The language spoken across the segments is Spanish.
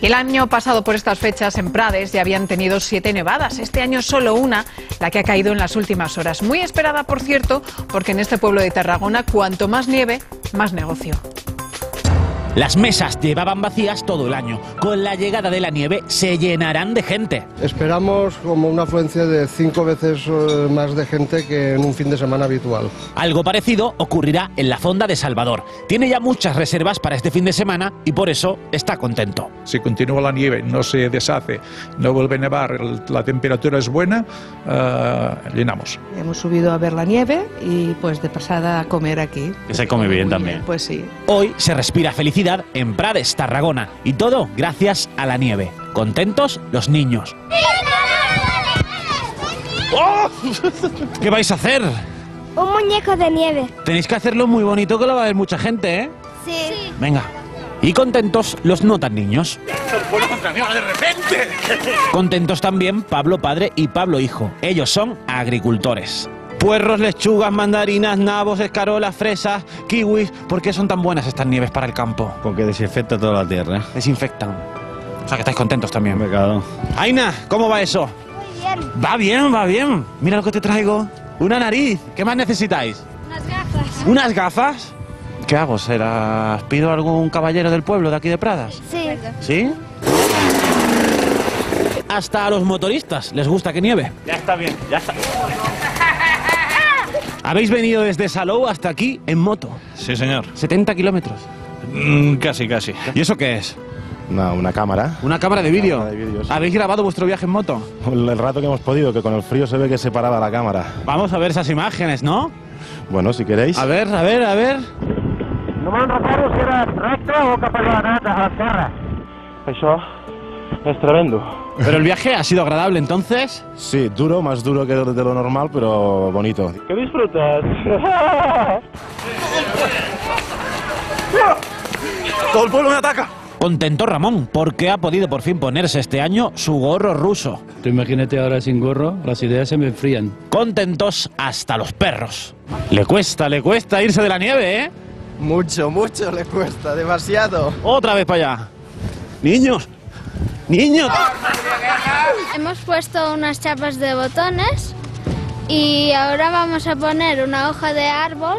El año pasado por estas fechas en Prades ya habían tenido 7 nevadas. Este año solo una, la que ha caído en las últimas horas. Muy esperada, por cierto, porque en este pueblo de Tarragona, cuanto más nieve, más negocio. Las mesas llevaban vacías todo el año. Con la llegada de la nieve se llenarán de gente. Esperamos como una afluencia de 5 veces más de gente que en un fin de semana habitual. Algo parecido ocurrirá en la Fonda de Salvador. Tiene ya muchas reservas para este fin de semana y por eso está contento. Si continúa la nieve, no se deshace, no vuelve a nevar, la temperatura es buena, llenamos. Hemos subido a ver la nieve y pues de pasada a comer aquí. Que se come bien también. Pues sí. Hoy se respira felicidad en Prades, Tarragona. Y todo gracias a la nieve. Contentos los niños. ¡Oh! ¿Qué vais a hacer? Un muñeco de nieve. Tenéis que hacerlo muy bonito, que lo va a ver mucha gente, ¿eh? Sí. Venga. Y contentos los no tan niños. ¡De repente! Contentos también Pablo padre y Pablo hijo. Ellos son agricultores. Puerros, lechugas, mandarinas, nabos, escarolas, fresas, kiwis. ¿Por qué son tan buenas estas nieves para el campo? Porque desinfecta toda la tierra. Desinfectan. O sea que estáis contentos también. Pecado. Aina, ¿cómo va eso? Muy bien. Va bien, va bien. Mira lo que te traigo. Una nariz. ¿Qué más necesitáis? Unas gafas. ¿Unas gafas? ¿Qué hago? ¿Se las pido a algún caballero del pueblo de aquí de Pradas? Sí. ¿Sí? Hasta a los motoristas les gusta que nieve. Ya está bien, ya está. Habéis venido desde Salou hasta aquí en moto. Sí, señor. 70 kilómetros. Casi, casi. ¿Y eso qué es? Una cámara. ¿Una cámara de vídeo? Cámara de vídeo, sí. ¿Habéis grabado vuestro viaje en moto? El rato que hemos podido, que con el frío se ve que se paraba la cámara. Vamos a ver esas imágenes, ¿no? Bueno, si queréis. A ver, a ver, a ver. No me'n recordo si era recte o cap a l'esquerra. Això es tremendo. Pero el viaje ha sido agradable, entonces. Sí, duro, más duro que de lo normal, pero bonito. Que disfrutes. ¡Todo el pueblo me ataca! Contento Ramón, porque ha podido por fin ponerse este año su gorro ruso. Tú imagínate ahora sin gorro, las ideas se me enfrían. Contentos hasta los perros. Le cuesta irse de la nieve, ¿eh? Mucho le cuesta, demasiado. Otra vez para allá. Niños, niños. Hemos puesto unas chapas de botones y ahora vamos a poner una hoja de árbol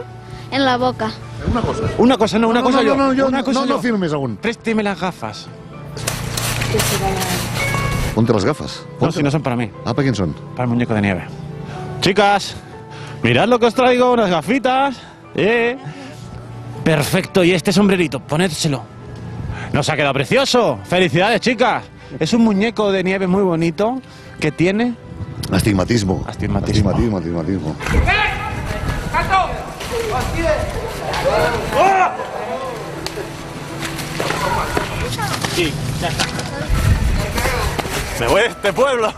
en la boca. Una cosa yo. No firmes aún. Présteme las gafas. Ponte las gafas. No, si no son para mí, Ah, ¿para quién son? para el muñeco de nieve. Chicas, mirad lo que os traigo, unas gafitas. Perfecto, y este sombrerito, ponédselo. Nos ha quedado precioso. Felicidades, chicas. Es un muñeco de nieve muy bonito que tiene Astigmatismo. Astigmatismo. Astigmatismo. Sí, ya está. Me voy de este pueblo.